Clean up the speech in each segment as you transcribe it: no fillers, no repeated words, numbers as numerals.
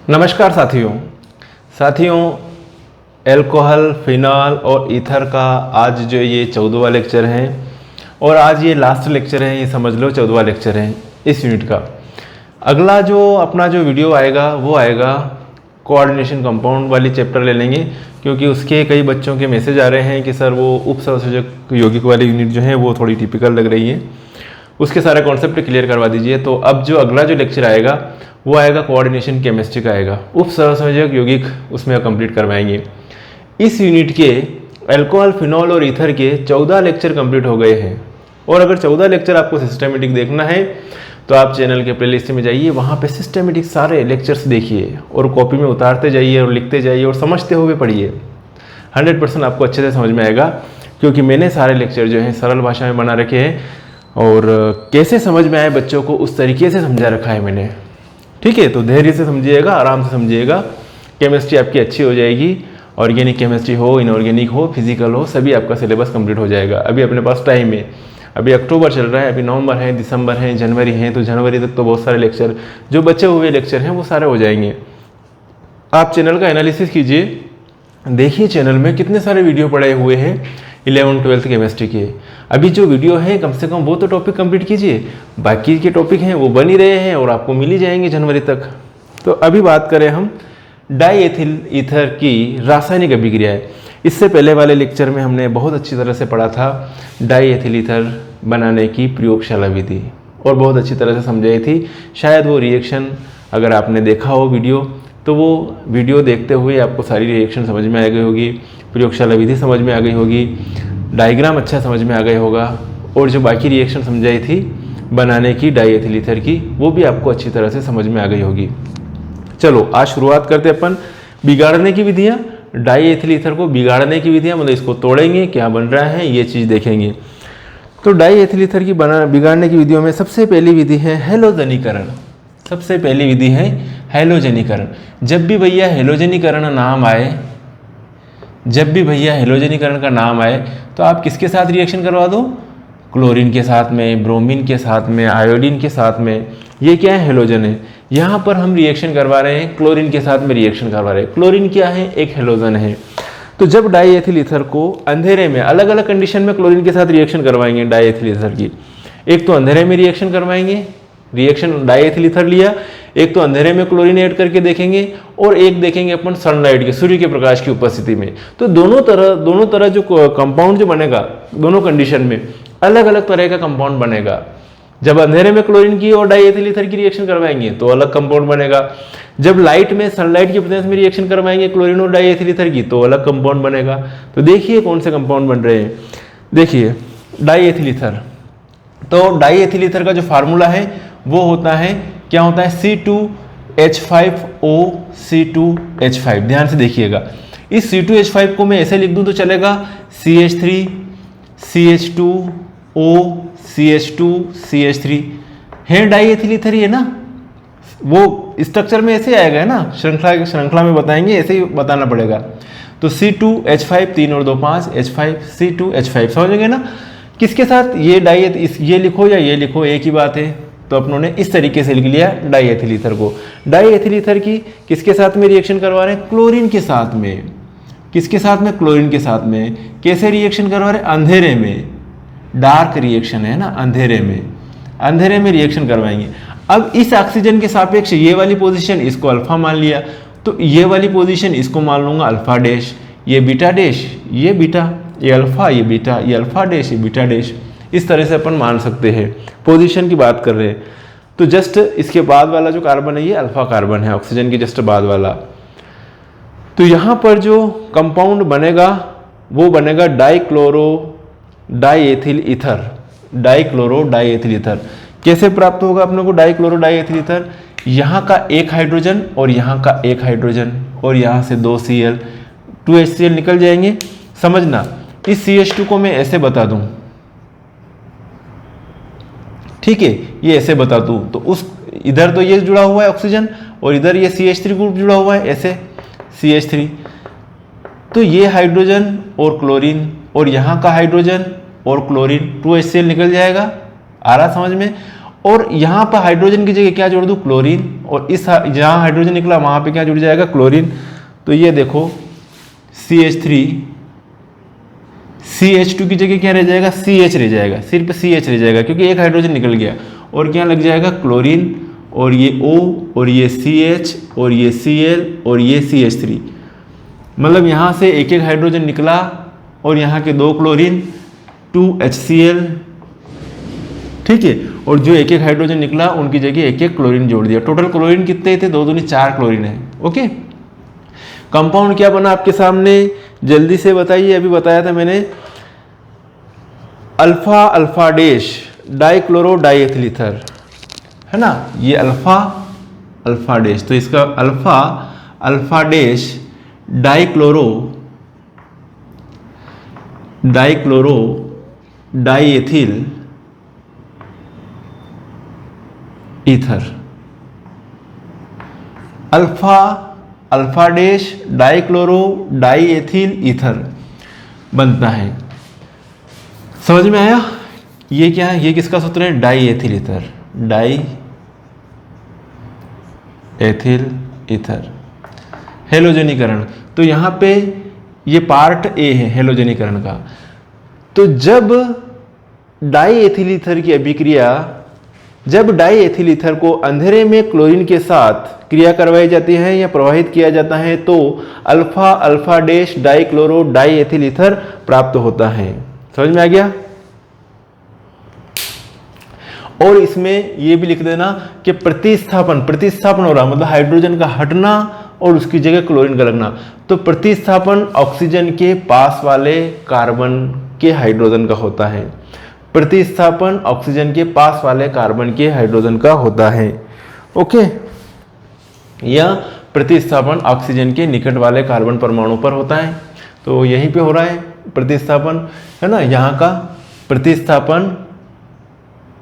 नमस्कार साथियों alcohol, phenol और ईथर का आज जो ये 14वां लेक्चर है और आज ये लास्ट लेक्चर है, ये समझ लो 14वां लेक्चर है इस यूनिट का। अगला जो अपना जो वीडियो आएगा वो आएगा कोऑर्डिनेशन कंपाउंड वाली चैप्टर ले लेंगे, क्योंकि उसके कई बच्चों के मैसेज आ रहे हैं कि सर वो उपसंयोजक यौगिक वाली यूनिट जो है वो थोड़ी टिपिकल लग रही है, उसके सारे कॉन्सेप्ट क्लियर करवा दीजिए। तो अब जो अगला जो लेक्चर आएगा वो आएगा कोऑर्डिनेशन केमिस्ट्री का आएगा, उपसंयोजक यौगिक उसमें कंप्लीट करवाएंगे। इस यूनिट के अल्कोहल, फिनॉल और ईथर के 14 लेक्चर कंप्लीट हो गए हैं। और अगर 14 लेक्चर आपको सिस्टमेटिक देखना है तो आप चैनल के प्लेलिस्ट में जाइए, वहाँ पे सिस्टमेटिक सारे लेक्चर्स देखिए और कॉपी में उतारते जाइए और लिखते जाइए और समझते हुए पढ़िए। 100% आपको अच्छे से समझ में आएगा, क्योंकि मैंने सारे लेक्चर जो हैं सरल भाषा में बना रखे हैं और कैसे समझ में आए बच्चों को उस तरीके से समझा रखा है मैंने। ठीक है, तो धैर्य से समझिएगा, आराम से समझिएगा, केमिस्ट्री आपकी अच्छी हो जाएगी। ऑर्गेनिक केमिस्ट्री हो, इनऑर्गेनिक हो, फिजिकल हो, सभी आपका सिलेबस कंप्लीट हो जाएगा। अभी अपने पास टाइम है, अभी अक्टूबर चल रहा है, अभी नवंबर है, दिसंबर है, जनवरी है, तो जनवरी तक तो बहुत सारे लेक्चर जो बचे हुए लेक्चर हैं वो सारे हो जाएंगे। आप चैनल का एनालिसिस कीजिए, देखिए चैनल में कितने सारे वीडियो पड़े हुए हैं 11th 12th केमिस्ट्री के। अभी जो वीडियो है कम से कम वो तो टॉपिक कंप्लीट कीजिए, बाकी के टॉपिक हैं वो बन ही रहे हैं और आपको मिल ही जाएंगे जनवरी तक। तो अभी बात करें हम डाईएथिल ईथर की रासायनिक अभिक्रियाएं। इससे पहले वाले लेक्चर में हमने बहुत अच्छी तरह से पढ़ा था डाईएथिल ईथर बनाने की प्रयोगशाला विधि और बहुत अच्छी तरह से समझाई थी। शायद वो रिएक्शन अगर आपने देखा हो वीडियो, तो वो वीडियो देखते हुए आपको सारी रिएक्शन समझ में आ गई होगी, प्रयोगशाला विधि समझ में आ गई होगी, डायग्राम अच्छा समझ में आ गया होगा और जो बाकी रिएक्शन समझाई थी बनाने की डाईएथिल ईथर की, वो भी आपको अच्छी तरह से समझ में आ गई होगी। चलो आज शुरुआत करते हैं अपन बिगाड़ने की विधियाँ। डाईएथिल ईथर को बिगाड़ने की विधियाँ, मतलब इसको तोड़ेंगे, क्या बन रहा है ये चीज़ देखेंगे। तो डाईएथिल ईथर की बिगाड़ने की विधियों में सबसे पहली विधि है हैलोजनीकरण। सबसे पहली विधि है हैलोजनीकरण। जब भी भैया हैलोजनीकरण नाम आए, जब भी भैया हैलोजनीकरण का नाम आए तो आप किसके साथ रिएक्शन करवा दो? क्लोरीन के साथ में, ब्रोमीन के साथ में, आयोडीन के साथ में। ये क्या है? हैलोजन है। यहाँ पर हम रिएक्शन करवा रहे हैं, क्लोरीन के साथ में रिएक्शन करवा रहे हैं। क्लोरीन क्या है? एक हैलोजन है। तो जब डाईएथिल ईथर को अंधेरे में अलग अलग कंडीशन में क्लोरीन के साथ रिएक्शन करवाएंगे डाईएथिल ईथर की, एक तो अंधेरे में रिएक्शन करवाएंगे, रिएक्शन डाईएथिल ईथर लिया, एक तो अंधेरे में क्लोरीन ऐड करके देखेंगे और एक देखेंगे अपन सनलाइट के, सूर्य के प्रकाश की उपस्थिति में। तो दोनों तरह जो कंपाउंड जो बनेगा, दोनों कंडीशन में अलग अलग तरह का कंपाउंड बनेगा। जब अंधेरे में क्लोरीन की और डाईएथिल ईथर की रिएक्शन करवाएंगे तो अलग कंपाउंड बनेगा। जब लाइट में, सनलाइट की प्रेजेंस में रिएक्शन करवाएंगे क्लोरीन और डाईएथिल ईथर की तो अलग कंपाउंड बनेगा। तो देखिए कौन से कंपाउंड बन रहे हैं। देखिए डाईएथिल ईथर, तो डाईएथिल ईथर का जो फार्मूला है वो होता है, क्या होता है? C2H5O C2H5। ध्यान से देखिएगा, इस C2H5 को मैं ऐसे लिख दूं तो चलेगा, CH3 CH2O CH2 CH3 है डाईएथिल ईथर ही है ना। वो स्ट्रक्चर में ऐसे आएगा है ना, श्रृंखला में बताएंगे, ऐसे ही बताना पड़ेगा। तो C2H5 3 और 2 5 H5 C2H5, समझेंगे ना। किसके साथ? ये लिखो या ये लिखो, एक ही बात है। तो अपनों ने इस तरीके से लिख लिया डाईएथिल ईथर को। डाईएथिल ईथर की किसके साथ में रिएक्शन करवा रहे हैं? क्लोरीन के साथ में। किसके साथ में? क्लोरीन के साथ में। कैसे रिएक्शन करवा रहे हैं? अंधेरे में, डार्क रिएक्शन है ना, अंधेरे में रिएक्शन करवाएंगे। अब इस ऑक्सीजन के सापेक्ष ये वाली पोजीशन, इसको अल्फा मान लिया, तो ये वाली पोजीशन इसको मान लूंगा अल्फा डैश, ये बीटा डैश, ये बीटा, ये अल्फा, ये बीटा, ये अल्फा डैश, ये बीटा डैश। इस तरह से अपन मान सकते हैं। पोजीशन की बात कर रहे हैं तो जस्ट इसके बाद वाला जो कार्बन है ये अल्फा कार्बन है, ऑक्सीजन के जस्ट बाद वाला। तो यहाँ पर जो कंपाउंड बनेगा वो बनेगा dichloro diethyl ether. Dichloro diethyl ether कैसे प्राप्त होगा अपने को? डाईक्लोरो डाईएथिल ईथर, यहाँ का एक हाइड्रोजन और यहाँ का एक हाइड्रोजन और यहाँ से 2 Cl, 2 HCl निकल जाएंगे। समझना, इस CH2 को मैं ऐसे बता दूं, ठीक है, ये ऐसे बता दूं तो उस इधर तो ये जुड़ा हुआ है ऑक्सीजन और इधर ये CH3 ग्रुप जुड़ा हुआ है, ऐसे CH3। तो ये हाइड्रोजन और क्लोरीन और यहाँ का हाइड्रोजन और क्लोरीन 2 HCl निकल जाएगा। आ रहा समझ में? और यहाँ पर हाइड्रोजन की जगह क्या जोड़ दूँ, क्लोरीन, और इस जहाँ हाइड्रोजन निकला वहाँ पे क्या जुड़ जाएगा, क्लोरीन। तो ये देखो CH3, CH2 की जगह क्या रह जाएगा, CH रह जाएगा, सिर्फ CH रह जाएगा क्योंकि एक हाइड्रोजन निकल गया, और क्या लग जाएगा, क्लोरीन, और ये O, और ये CH, और ये Cl, और ये CH3। मतलब यहाँ से एक एक हाइड्रोजन निकला और यहाँ के 2 क्लोरीन, 2 HCl, ठीक है, और जो एक एक हाइड्रोजन निकला उनकी जगह एक एक क्लोरीन जोड़ दिया। टोटल क्लोरीन कितने थे, 2 दूनी 4 क्लोरीन है। ओके, कंपाउंड क्या बना आपके सामने, जल्दी से बताइए, अभी बताया था मैंने, alpha alpha dash dichloro diethyl ether, है ना, ये अल्फा अल्फा डैश, तो इसका alpha alpha dash dichloro diethyl ether, alpha alpha dash dichloro diethyl ether बनता है। समझ में आया, ये क्या है, ये किसका सूत्र है, डाइएथिल ईथर, डाइएथिल ईथर, हेलोजनीकरण। तो यहाँ पे ये पार्ट ए है हेलोजनीकरण का। तो जब डाइएथिल ईथर की अभिक्रिया, जब डाइएथिल ईथर को अंधेरे में क्लोरीन के साथ क्रिया करवाई जाती है या प्रवाहित किया जाता है तो alpha alpha dash dichloro diethyl ether प्राप्त होता है। समझ में आ गया। और इसमें ये भी लिख देना कि प्रतिस्थापन हो रहा, मतलब हाइड्रोजन का हटना और उसकी जगह क्लोरीन का लगना। तो प्रतिस्थापन ऑक्सीजन के पास वाले कार्बन के हाइड्रोजन का होता है, प्रतिस्थापन ऑक्सीजन के पास वाले कार्बन के हाइड्रोजन का होता है। ओके, या प्रतिस्थापन ऑक्सीजन के निकट वाले कार्बन परमाणु पर होता है। तो यहीं पे हो रहा है प्रतिस्थापन, है ना, यहाँ का प्रतिस्थापन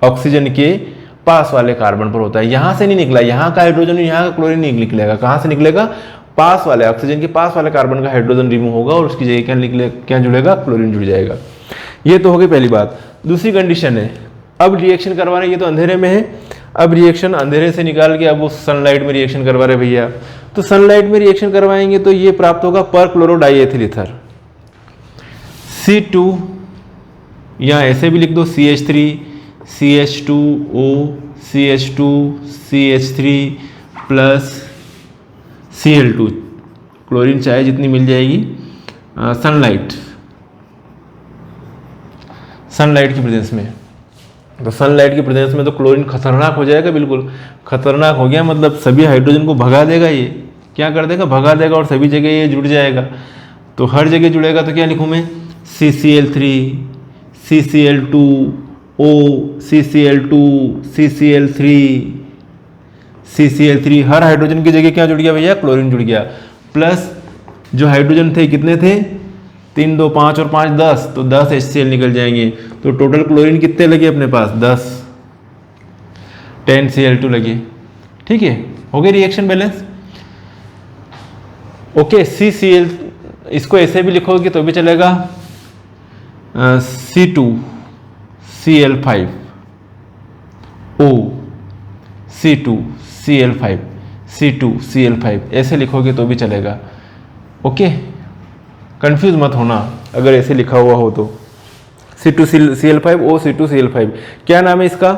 ऑक्सीजन के पास वाले कार्बन पर होता है। यहाँ से नहीं निकला, यहाँ का हाइड्रोजन यहाँ का क्लोरीन नहीं निकलेगा। कहाँ से निकलेगा, पास वाले ऑक्सीजन के पास वाले कार्बन का हाइड्रोजन रिमूव होगा और उसकी जगह क्या जुड़ेगा, क्लोरीन जुड़ जाएगा। ये तो हो गई पहली बात। दूसरी कंडीशन है, अब रिएक्शन करवा रहे, ये तो अंधेरे में है, अब रिएक्शन अंधेरे से निकाल के अब वो सनलाइट में रिएक्शन करवा रहे भैया। तो सनलाइट में रिएक्शन करवाएंगे तो ये प्राप्त होगा पर क्लोरो डाइएथिल ईथर C2, या ऐसे भी लिख दो CH3 CH2O CH2 CH3 plus Cl2, chlorine चाहे जितनी मिल जाएगी। सनलाइट की प्रेजेंस में, तो सनलाइट की प्रेजेंस में तो क्लोरीन खतरनाक हो जाएगा, बिल्कुल खतरनाक हो गया, मतलब सभी हाइड्रोजन को भगा देगा। ये क्या कर देगा, भगा देगा, और सभी जगह ये जुड़ जाएगा। तो हर जगह जुड़ेगा तो क्या लिखूँ मैं, CCl3 CCl2O CCl2 CCl3 हर हाइड्रोजन की जगह क्या जुड़ गया भैया, क्लोरीन जुड़ गया। प्लस जो हाइड्रोजन थे कितने थे, 3 2 5 और 5 10, तो 10 HCl निकल जाएंगे। तो टोटल क्लोरीन कितने लगे अपने पास, 10, 10 Cl2 लगे। ठीक है, हो गई रिएक्शन बैलेंस। ओके, CCl, इसको ऐसे भी लिखोगे तो भी चलेगा, C2 Cl5 O C2 Cl5 C2 Cl5 ऐसे लिखोगे तो भी चलेगा। ओके, कंफ्यूज मत होना अगर ऐसे लिखा हुआ हो तो। C2 Cl5 O C2 Cl5 क्या नाम है इसका,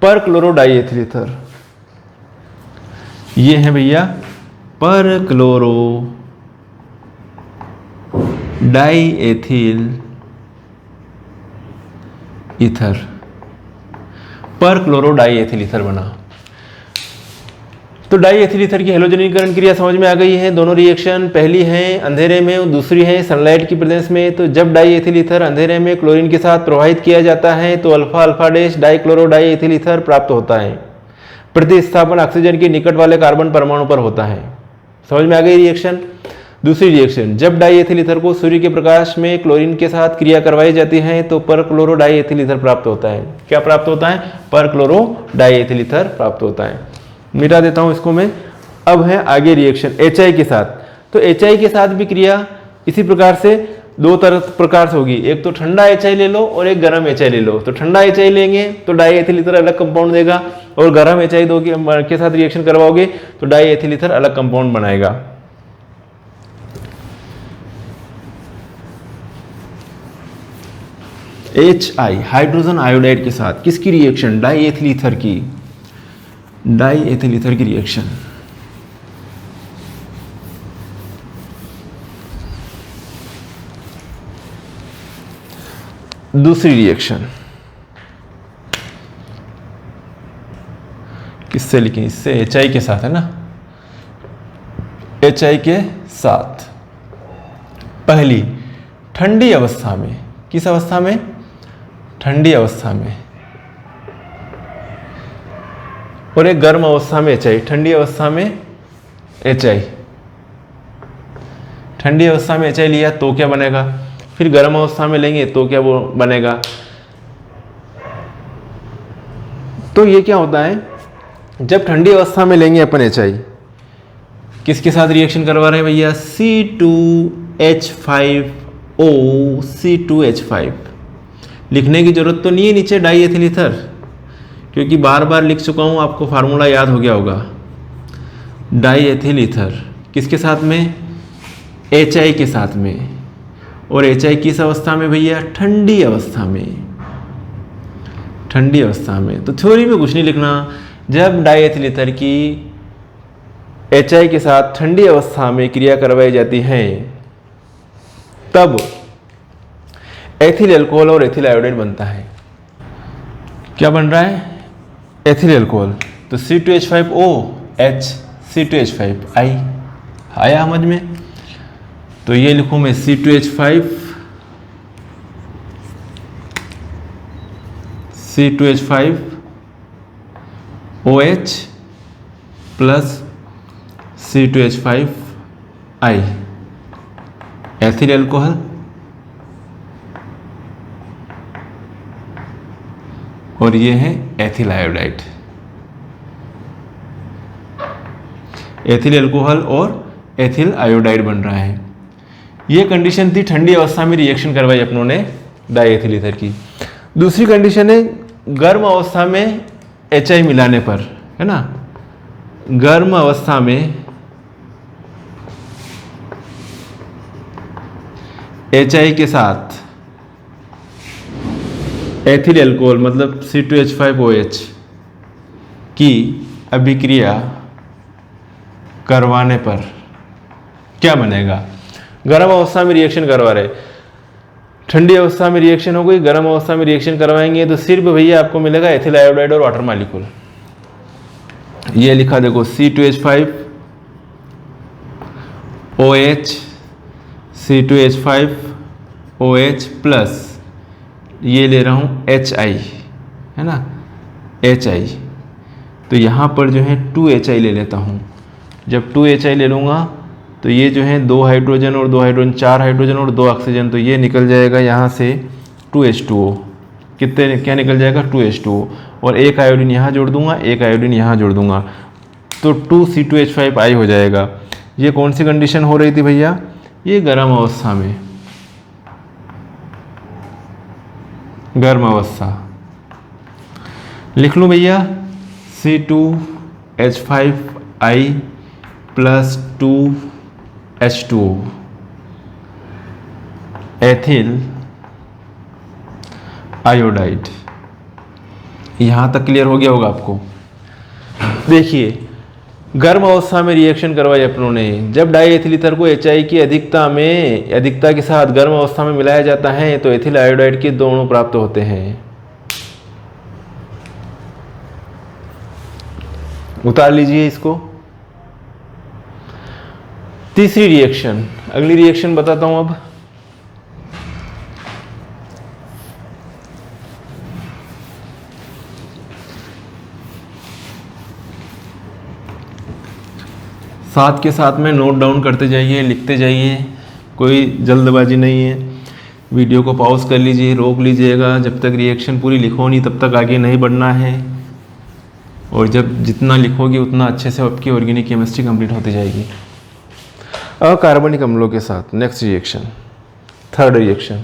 पर क्लोरो डाइएथिल ईथर। ये है भैया पर क्लोरो डाइएथिल ईथर, पर क्लोरो डाइएथिल ईथर बना। तो डाइएथिल ईथर की हेलोजनीकरण क्रिया समझ में आ गई है। दोनों रिएक्शन, पहली है अंधेरे में और दूसरी है सनलाइट की प्रेजेंस में। तो जब डाइएथिल ईथर अंधेरे में क्लोरीन के साथ प्रवाहित किया जाता है तो alpha alpha dash dichloro diethyl ether प्राप्त होता है। प्रतिस्थापन ऑक्सीजन के निकट वाले कार्बन परमाणु पर होता है। समझ में आ गई रिएक्शन। दूसरी रिएक्शन, जब डाइएथिल ईथर को सूर्य के प्रकाश में क्लोरीन के साथ क्रिया करवाई जाती है तो पर क्लोरो डाइएथिल ईथर प्राप्त होता है। क्या प्राप्त होता है, पर क्लोरो डाइएथिल ईथर प्राप्त होता है। मिटा देता हूं इसको मैं। अब है आगे रिएक्शन HI के साथ। तो HI के साथ भी क्रिया इसी प्रकार से, दो तरह प्रकार से होगी, एक तो ठंडा HI ले लो और एक गर्म HI ले लो। तो ठंडा HI लेंगे तो डाई एथिल ईथर अलग कंपाउंड देगा, और गर्म HI दो के साथ रिएक्शन करवाओगे तो डाई एथिल ईथर अलग कंपाउंड बनाएगा। HI हाइड्रोजन आयोडाइड के साथ किसकी रिएक्शन? डाई एथिल ईथर की, डाई एथिल ईथर की रिएक्शन। दूसरी रिएक्शन किससे लिखें? इससे HI के साथ है ना, HI के साथ। पहली ठंडी अवस्था में, किस अवस्था में? ठंडी अवस्था में। और एक गर्म अवस्था में HI। ठंडी अवस्था में HI, ठंडी अवस्था में HI लिया तो क्या बनेगा? फिर गर्म अवस्था में लेंगे तो क्या वो बनेगा? तो ये क्या होता है, जब ठंडी अवस्था में लेंगे अपन HI, किसके साथ रिएक्शन करवा रहे हैं भैया? C2H5O, C2H5। लिखने की जरूरत तो नहीं है नीचे डाई एथिल ईथर, क्योंकि बार बार लिख चुका हूं, आपको फार्मूला याद हो गया होगा। डाई एथिल ईथर किसके साथ में? HI के साथ में। और HI किस अवस्था में भैया? ठंडी अवस्था में, ठंडी अवस्था में। तो थ्योरी में कुछ नहीं लिखना, जब डाई एथिल ईथर की HI के साथ ठंडी अवस्था में क्रिया करवाई जाती है तब एथिल अल्कोहल और एथिल आयोडाइड बनता है। क्या बन रहा है? Ethyl alcohol. तो C2H5O H, C2H5I आया समझ में? तो ये लिखूं मैं C2H5OH plus C2H5I, ethyl alcohol और ये है एथिल आयोडाइड। एथिल अल्कोहल और एथिल आयोडाइड बन रहा है। ये कंडीशन थी ठंडी अवस्था में रिएक्शन करवाई अपनों ने डाई एथिल ईथर की। दूसरी कंडीशन है गर्म अवस्था में HI मिलाने पर, है ना। गर्म अवस्था में HI के साथ एथिल अल्कोहल मतलब C2H5OH की अभिक्रिया करवाने पर क्या बनेगा? गर्म अवस्था में रिएक्शन करवा रहे, ठंडी अवस्था में रिएक्शन हो गई, गर्म अवस्था में रिएक्शन करवाएंगे तो सिर्फ भैया आपको मिलेगा एथिल आयोडाइड और वाटर मॉलिक्यूल। ये लिखा देखो C2H5OH, C2H5OH प्लस ये ले रहा हूँ HI, है ना, HI। तो यहाँ पर जो है 2HI ले लेता हूँ। जब 2HI ले लूँगा तो ये जो है 2 हाइड्रोजन और 2 हाइड्रोजन, 4 हाइड्रोजन और 2 ऑक्सीजन, तो ये निकल जाएगा यहाँ से 2H2O। कितने क्या निकल जाएगा? 2H2O। और एक आयोडीन यहाँ जोड़ दूंगा, एक आयोडीन यहाँ जोड़ दूंगा, तो 2C2H5I हो जाएगा। ये कौन सी कंडीशन हो रही थी भैया? ये गर्म अवस्था में, गर्म अवस्था। लिख लूँ भैया C2H5I plus 2H2O ethyl iodide. यहाँ तक क्लियर हो गया होगा आपको। देखिए गर्म अवस्था में रिएक्शन करवाई अपनों ने, जब डाई एथिल ईथर को HI की अधिकता के साथ गर्म अवस्था में मिलाया जाता है तो एथिल आयोडाइड के दो अणु प्राप्त होते हैं। उतार लीजिए इसको। तीसरी रिएक्शन, अगली रिएक्शन बताता हूं अब। साथ के साथ में नोट डाउन करते जाइए, लिखते जाइए, कोई जल्दबाजी नहीं है। वीडियो को पॉज कर लीजिए, रोक लीजिएगा, जब तक रिएक्शन पूरी लिखो नहीं तब तक आगे नहीं बढ़ना है। और जब जितना लिखोगे उतना अच्छे से आपकी ऑर्गेनिक केमिस्ट्री कंप्लीट होती जाएगी। अकार्बनिक अम्लों के साथ नेक्स्ट रिएक्शन थर्ड रिएक्शन,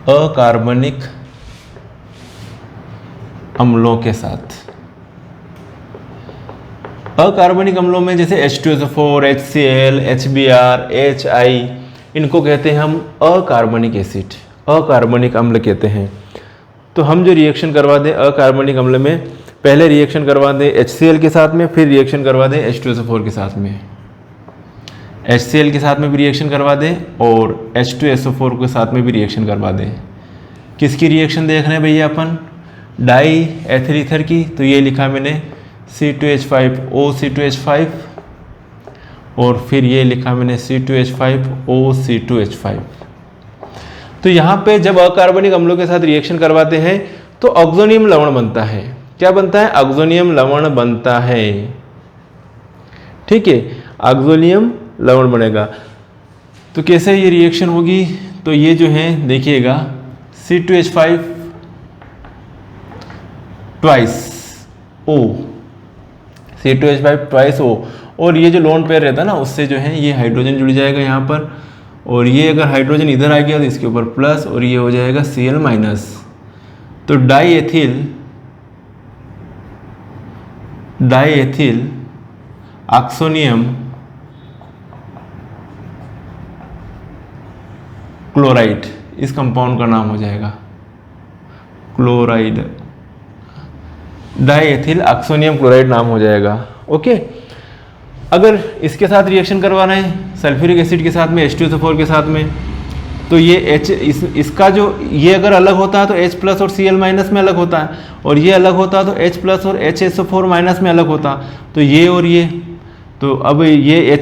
अकार्बनिक अम्लों के साथ। अकार्बनिक अम्लों में जैसे H2SO4, HCl, HBr, HI, इनको कहते हैं हम अकार्बनिक एसिड, अकार्बनिक अम्ल कहते हैं। तो हम जो रिएक्शन करवा दें अकार्बनिक अम्ल में, पहले रिएक्शन करवा दें HCl के साथ में, फिर रिएक्शन करवा दें H2SO4 के साथ में, HCl के साथ में भी रिएक्शन करवा दें और H2SO4 के साथ में भी रिएक्शन करवा दें। किसकी रिएक्शन देख रहे हैं भैया अपन? डाई एथिल ईथर की। तो ये लिखा मैंने C2H5OC2H5 और फिर ये लिखा मैंने C2H5OC2H5। तो यहाँ पे जब अकार्बनिक अम्लों के साथ रिएक्शन करवाते हैं तो ऑक्सोनियम लवण बनता है। क्या बनता है? ऑक्सोनियम लवण बनता है। ठीक है, ऑक्सोनियम लवण बनेगा। तो कैसे ये रिएक्शन होगी? तो ये जो है देखिएगा C2H5 twice O, C2H5 twice O, और ये जो लोन पेयर रहता है ना उससे जो है ये हाइड्रोजन जुड़ जाएगा यहाँ पर, और ये अगर हाइड्रोजन इधर आ गया तो इसके ऊपर प्लस और ये हो जाएगा Cl माइनस। तो डाई एथिल ऑक्सोनियम क्लोराइड इस कंपाउंड का नाम हो जाएगा, chloride, die ethyl oxonium chloride नाम हो जाएगा। ओके, अगर इसके साथ रिएक्शन करवाना है सल्फ्यूरिक एसिड के साथ में, H2SO4 के साथ में, तो ये इसका जो ये अगर अलग होता है तो H प्लस और Cl माइनस में अलग होता है, और ये अलग होता है तो H प्लस और HSO4 माइनस में अलग होता। तो ये और ये, तो अब ये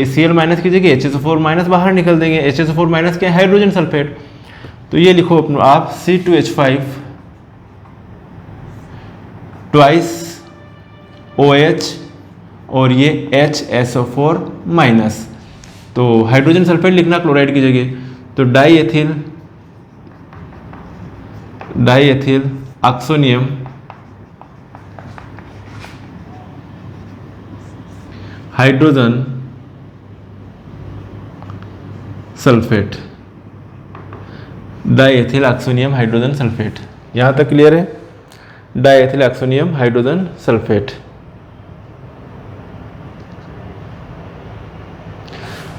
Cl माइनस की जगह HSO4 माइनस बाहर निकल देंगे। HSO4 माइनस क्या है? Hydrogen sulphate. तो ये लिखो आप C2H5 ट्वाइस OH और ये HSO4 माइनस, तो हाइड्रोजन सल्फेट लिखना क्लोराइड की जगह। तो die ethyl oxonium hydrogen sulphate, die ethyl oxonium hydrogen sulphate. यहाँ तक क्लियर है? Die ethyl oxonium hydrogen sulphate.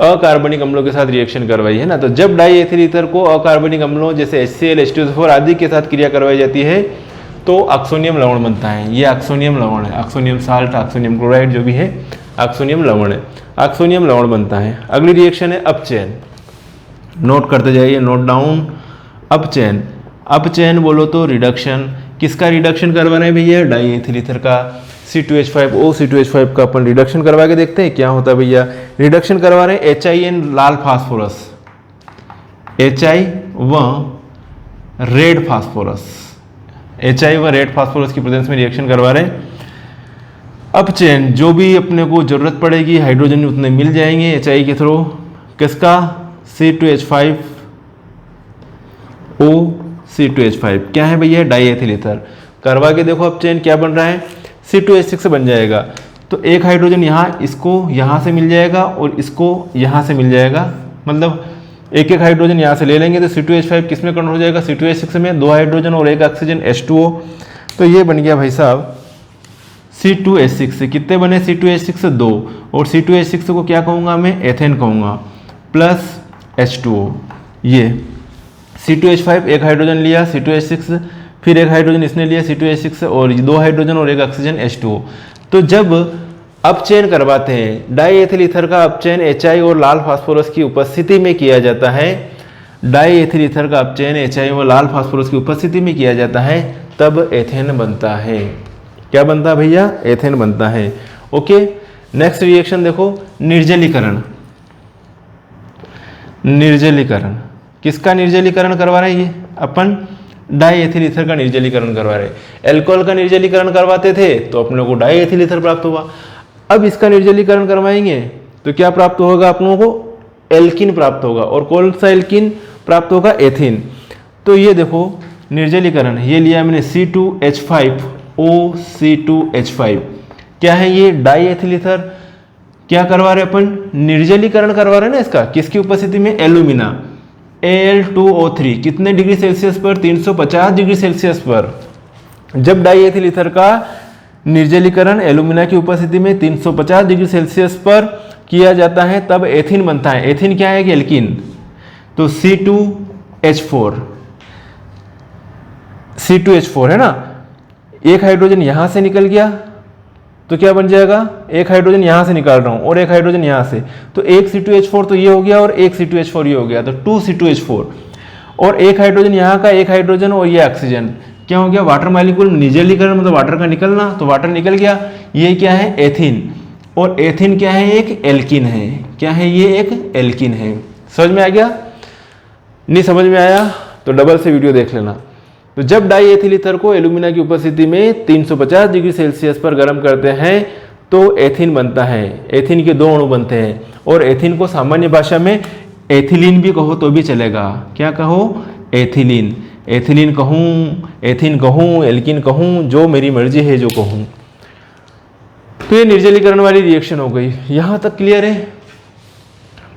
अकार्बनिक अम्लों के साथ रिएक्शन करवाई है ना, तो जब डाई एथिल ईथर को अकार्बनिक अम्लों जैसे HCl, H2SO4 आदि के साथ क्रिया करवाई जाती है तो ऑक्सोनियम लवण बनता है। ये ऑक्सोनियम लवण है, ऑक्सोनियम साल्ट, ऑक्सोनियम क्लोराइड जो भी है ऑक्सोनियम लवण है, ऑक्सोनियम लवण बनता है। अगली रिएक्शन है अपचयन। नोट करते जाइए, नोट डाउन। अपचयन, अपचयन बोलो तो रिडक्शन। किसका रिडक्शन करवाना है भैया? डाई एथिल ईथर का C2H5O C2H5 का अपन रिडक्शन करवा के देखते हैं क्या होता है भैया। रिडक्शन करवा रहे हैं HI लाल फास्फोरस, HI व रेड फास्फोरस, HI व रेड फास्फोरस की प्रेजेंस में रिएक्शन करवा रहे हैं। अपचयन, जो भी अपने को जरूरत पड़ेगी हाइड्रोजन उतने मिल जाएंगे HI के थ्रू। किसका? C2H5O C2H5 क्या है भैया? Die ethyl ether. करवा के देखो अपचयन क्या बन रहा है? C2H6 बन जाएगा। तो एक हाइड्रोजन यहाँ, इसको यहाँ से मिल जाएगा और इसको यहाँ से मिल जाएगा, मतलब एक एक हाइड्रोजन यहाँ से ले लेंगे तो C2H5 किस में कन्वर्ट हो जाएगा? C2H6 में। 2 हाइड्रोजन और 1 ऑक्सीजन H2O। तो ये बन गया भाई साहब C2H6 से कितने बने? C2H6 से 2, और C2H6 को क्या कहूँगा मैं? एथेन कहूँगा, प्लस H2O। ये C2H5 एक हाइड्रोजन लिया C2H6, फिर एक हाइड्रोजन इसने लिया C2H6 और 2 हाइड्रोजन और 1 ऑक्सीजन H2O। तो जब अपचयन करवाते हैं डाई एथिल ईथर का अपचयन HI और लाल फास्फोरस की उपस्थिति में किया जाता है, डाई एथिल ईथर का अपचयन HI और लाल फास्फोरस की उपस्थिति में किया जाता है, तब एथेन बनता है। क्या बनता है भैया? एथेन बनता है। ओके, नेक्स्ट रिएक्शन देखो, निर्जलीकरण। निर्जलीकरण, किसका निर्जलीकरण करवा रहे हैं? ये अपन डाई एथिल ईथर का निर्जलीकरण करवा रहे हैं। एल्कोहल का निर्जलीकरण करवाते थे तो अपने को डाई एथिल ईथर प्राप्त हुआ। अब इसका निर्जलीकरण करवाएंगे तो क्या प्राप्त होगा? अपनों को एल्किन प्राप्त होगा, और कौन सा एल्किन प्राप्त होगा? एथिन। तो ये देखो निर्जलीकरण, ये लिया मैंने C2H5O C2H5। क्या है ये? डाई एथिल ईथर क्या करवा रहे अपन, निर्जलीकरण करवा रहे हैं ना इसका, किसकी उपस्थिति में, एल्यूमिना, Al2O3 कितने डिग्री सेल्सियस पर, 350 डिग्री सेल्सियस पर। जब डाई एथिल ईथर का निर्जलीकरण एल्यूमिना की उपस्थिति में 350 डिग्री सेल्सियस पर किया जाता है तब एथिन बनता है। एथिन क्या है कि एल्कीन, तो C2H4 है ना, एक हाइड्रोजन यहां से निकल गया तो क्या बन जाएगा, एक हाइड्रोजन यहां से निकाल रहा हूं और एक हाइड्रोजन यहां से, तो एक C2H4 तो ये हो गया और एक C2H4 ये हो गया, तो 2C2H4, और एक हाइड्रोजन यहाँ का, एक हाइड्रोजन और ये ऑक्सीजन, क्या हो गया, वाटर मॉलिक्यूल निर्जलीकरण मतलब वाटर का निकलना, तो वाटर निकल गया। ये क्या है, एथिन, और एथिन क्या है, एक एल्कीन है। क्या है ये, एक एल्कीन है। समझ में आ गया, नहीं समझ में आया तो डबल से वीडियो देख लेना। तो जब डाई एथिल ईथर को एल्यूमिना की उपस्थिति में 350 डिग्री सेल्सियस पर गर्म करते हैं तो एथिन बनता है। एथिन के 2 अणु बनते हैं और एथिन को सामान्य भाषा में एथिलीन भी कहो तो भी चलेगा। क्या कहो, एथिलीन, एथिलीन कहूँ, एथिन कहूँ, एल्कीन कहूँ, जो मेरी मर्जी है जो कहूँ। तो ये निर्जलीकरण वाली रिएक्शन हो गई। यहाँ तक क्लियर है,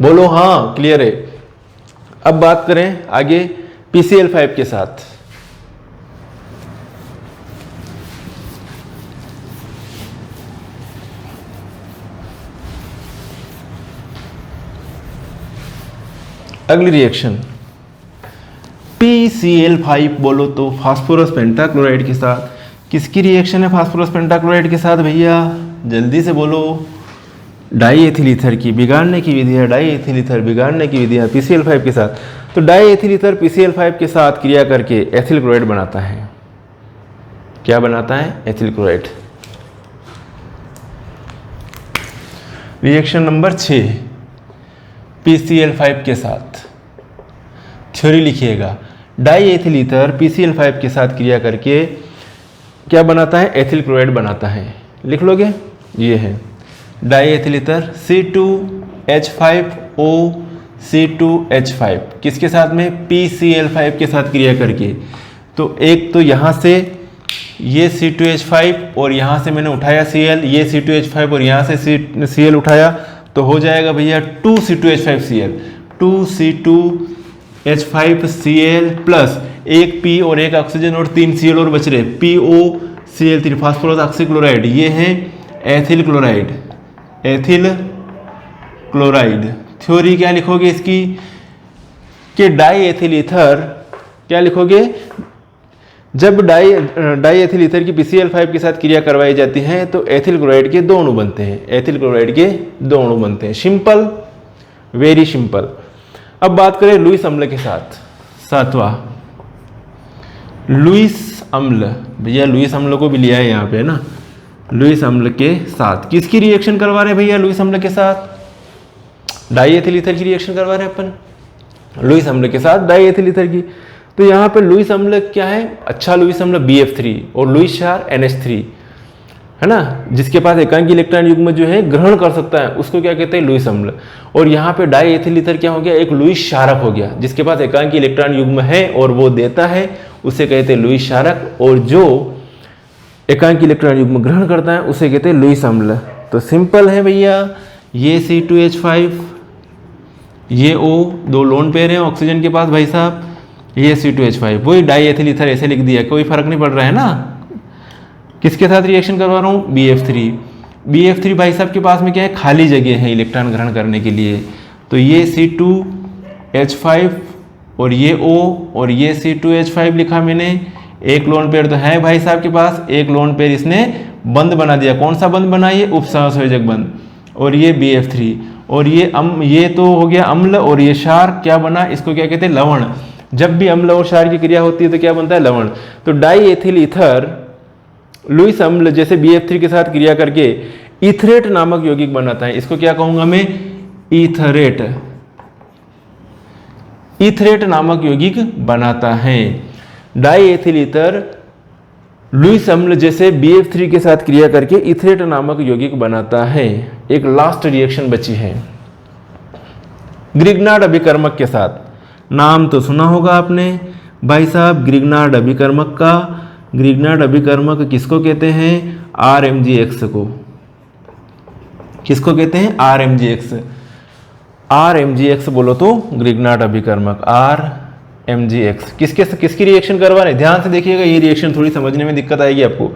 बोलो हाँ क्लियर है। अब बात करें आगे PCl5 के साथ। अगली रिएक्शन PCl5 बोलो तो फास्फोरस पेंटाक्लोराइड के साथ। किसकी रिएक्शन है फास्फोरस पेंटाक्लोराइड के साथ भैया, जल्दी से बोलो। डाई एथिल ईथर की बिगाड़ने की विधि है, डाई एथिल ईथर बिगाड़ने की विधि है PCl5 के साथ। तो डाई एथिल ईथर PCl5 के साथ क्रिया करके एथिल क्लोराइड बनाता है। क्या बनाता है, ethyl chloride. Reaction number 6 PCl5 के साथ, थ्योरी लिखिएगा। डाई एथिल ईथर PCl5 के साथ क्रिया करके क्या बनाता है, एथिल क्लोराइड बनाता है। लिख लोगे, ये है die ethyl ether C2H5O C2H5 किसके साथ में, PCl5 के साथ क्रिया करके। तो एक तो यहाँ से ये C2H5 और यहाँ से मैंने उठाया Cl, ये C2H5 और यहाँ से Cl उठाया, तो हो जाएगा भैया 2C2H5Cl, 2C2H5Cl प्लस एक P और एक ऑक्सीजन और 3 Cl और बच रहे, POCl3 फास्फोरस ऑक्सीक्लोराइड। ये है ethyl chloride, ethyl chloride. Theory क्या लिखोगे इसकी, कि डाई एथिल ईथर, क्या लिखोगे, जब डाई एथिल ईथर की PCl5 के साथ क्रिया करवाई जाती है तो एथिल क्लोराइड के 2 अणु बनते हैं, एथिल क्लोराइड के 2 अणु बनते हैं। Simple, very simple. अब बात करें लुईस अम्ल के साथ, 7वां लुईस अम्ल। भैया लुईस अम्ल को भी लिया है यहाँ पे ना, लुईस अम्ल के साथ किसकी रिएक्शन करवा रहे हैं भैया, लुईस अम्ल के साथ डाई एथिल ईथर की रिएक्शन करवा रहे हैं अपन, लुईस अम्ल के साथ डाई एथिल ईथर की। तो यहाँ पे लुईस अम्ल क्या है, अच्छा लुईस अम्ल BF3 और लुईस क्षार NH3 है ना, जिसके पास एकांकी इलेक्ट्रॉन युग्म जो है ग्रहण कर सकता है, उसको क्या कहते हैं, लुईस अम्ल। और यहाँ पे डाई एथिल ईथर क्या हो गया, एक लुईस क्षारक हो गया, जिसके पास एकांकी इलेक्ट्रॉन युग्म है और वो देता है, उसे कहते हैं लुईस क्षारक, और जो एकांकी इलेक्ट्रॉन युग्म ग्रहण करता है उसे कहते हैं लुईस अम्ल। तो सिंपल है भैया, ये C2H5, ये O, 2 लोन पेयर है ऑक्सीजन के पास भाई साहब, ये C2H5, वही डाई एथिल ईथर ऐसे लिख दिया, कोई फर्क नहीं पड़ रहा है ना। किसके साथ रिएक्शन करवा रहा हूँ, BF3। BF3 भाई साहब के पास में क्या है, खाली जगह है इलेक्ट्रॉन ग्रहण करने के लिए, तो ये C2H5 और ये O और ये C2H5 लिखा मैंने। एक लोन पेयर तो है भाई साहब के पास, एक लोन पेयर इसने बंद बना दिया। कौन सा बंद बना, ये उपसहसंयोजक बंद। और ये BF3 और ये तो हो गया अम्ल, और ये क्षार क्या बना, इसको क्या कहते हैं, लवण। जब भी अम्ल और क्षार की क्रिया होती है तो क्या बनता है, लवण। तो डाई एथिल ईथर लुईस अम्ल जैसे BF3 के साथ क्रिया करके इथरेट नामक यौगिक बनाता है। इसको क्या कहूंगा मैं, इथरेट, इथरेट नामक यौगिक बनाता है। डाई एथिल ईथर लुईस अम्ल जैसे BF3 के साथ क्रिया करके इथरेट नामक यौगिक बनाता है। एक लास्ट रिएक्शन बची है ग्रिग्नार्ड अभिकर्मक के साथ। नाम तो सुना होगा आपने भाई साहब, ग्रिग्नार्ड अभिकर्मक का। ग्रिग्नार्ड अभिकर्मक किसको कहते हैं, RMgX को। किसको कहते हैं? RMGX। RMGX बोलो तो ग्रिग्नार्ड अभिकर्मक, RMGX। किसकी रिएक्शन करवा रहे हैं? ध्यान से देखिएगा, ये रिएक्शन थोड़ी समझने में दिक्कत आएगी आपको।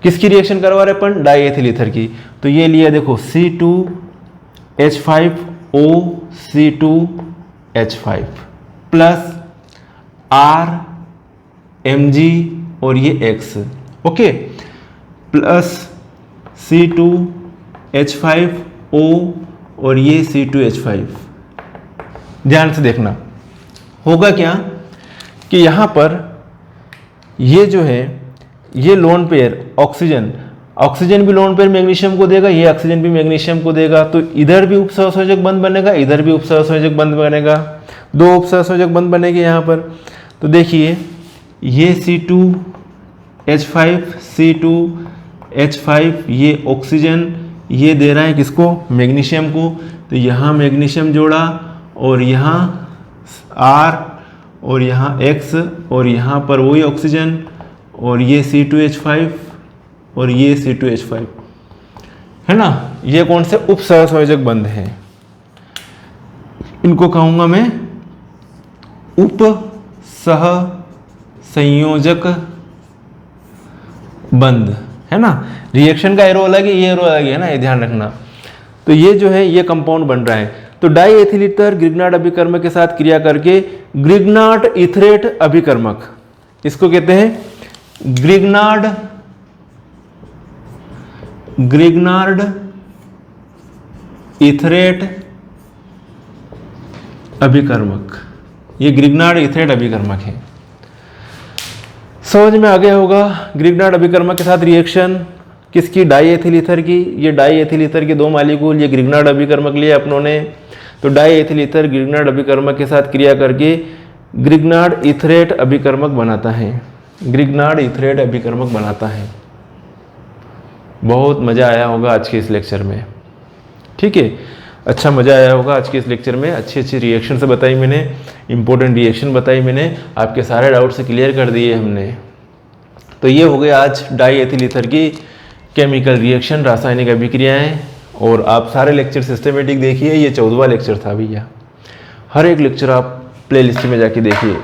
किसकी रिएक्शन करवा रहे हैं अपन? डाईएथिल ईथर की। तो ये लिया देखो C2H5O C2H5 प्लस RMG और ये X, ओके, प्लस C2H5O और ये C2H5। ध्यान से देखना, होगा क्या कि यहाँ पर ये जो है ये लोन पेयर ऑक्सीजन भी लोन पेयर मैग्नीशियम को देगा, ये ऑक्सीजन भी मैग्नीशियम को देगा, तो इधर भी उपसहसंयोजक बंध बनेगा, इधर भी उपसहसंयोजक बंध बनेगा, दो उपसहसंयोजक बंध बनेंगे यहाँ पर। तो देखिए ये C2H5 ये ऑक्सीजन ये दे रहा है किसको? मैग्नीशियम को। तो यहाँ मैग्नीशियम जोड़ा और यहाँ R और यहाँ X और यहाँ पर वही ऑक्सीजन और ये C2H5 और ये C2H5 है ना। ये कौन से उपसहसंयोजक बंध हैं? इनको कहूँगा मैं उपसहसंयोजक बंध, है ना। रिएक्शन का एरो अलग है, ये एरो अलग है ना, ये ध्यान रखना। तो ये जो है ये कंपाउंड बन रहा है। तो डाईएथिल ईथर ग्रिग्नार्ड अभिकर्मक के साथ क्रिया करके ग्रिग्नार्ड ईथरेट अभिकर्मक, इसको कहते हैं ग्रिग्नार्ड ईथरेट अभिकर्मक। ये ग्रिग्नार्ड ईथरेट अभिकर्मक है। समझ में आ गया होगा। ग्रिग्नार्ड अभिकर्मक के साथ रिएक्शन किसकी? डाईएथिल ईथर की। ये डाईएथिल ईथर के दो मॉलिक्यूल, ये ग्रिग्नार्ड अभिकर्मक लिए अपनों ने। तो डाईएथिल ईथर ग्रिग्नार्ड अभिकर्मक के साथ क्रिया करके ग्रिग्नार्ड ईथरेट अभिकर्मक बनाता है, ग्रिग्नार्ड ईथरेट अभिकर्मक बनाता है। बहुत मज़ा आया होगा आज के इस लेक्चर में, ठीक है। अच्छा मज़ा आया होगा आज के इस लेक्चर में। अच्छी रिएक्शन से बताई मैंने, इंपॉर्टेंट रिएक्शन बताई मैंने, आपके सारे डाउट से क्लियर कर दिए हमने। तो ये हो गया आज डाईएथिल ईथर की केमिकल रिएक्शन, रासायनिक अभिक्रियाएं। और आप सारे लेक्चर सिस्टमेटिक देखिए। ये 14वां लेक्चर था भैया। हर एक लेक्चर आप प्लेलिस्ट में जाके देखिए,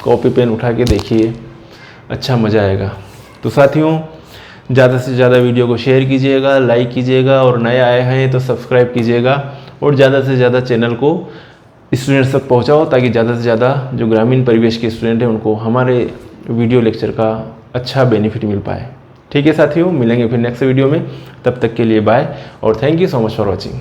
कॉपी पेन उठा के देखिए, अच्छा मज़ा आएगा। तो साथियों ज़्यादा से ज़्यादा वीडियो को शेयर कीजिएगा, लाइक कीजिएगा, और नए आए हैं तो सब्सक्राइब कीजिएगा, और ज़्यादा से ज़्यादा चैनल को स्टूडेंट्स तक पहुंचाओ, ताकि ज़्यादा से ज़्यादा जो ग्रामीण परिवेश के स्टूडेंट हैं उनको हमारे वीडियो लेक्चर का अच्छा बेनिफिट मिल पाए। ठीक है साथियों, मिलेंगे फिर नेक्स्ट वीडियो में। तब तक के लिए बाय और thank you so much for watching.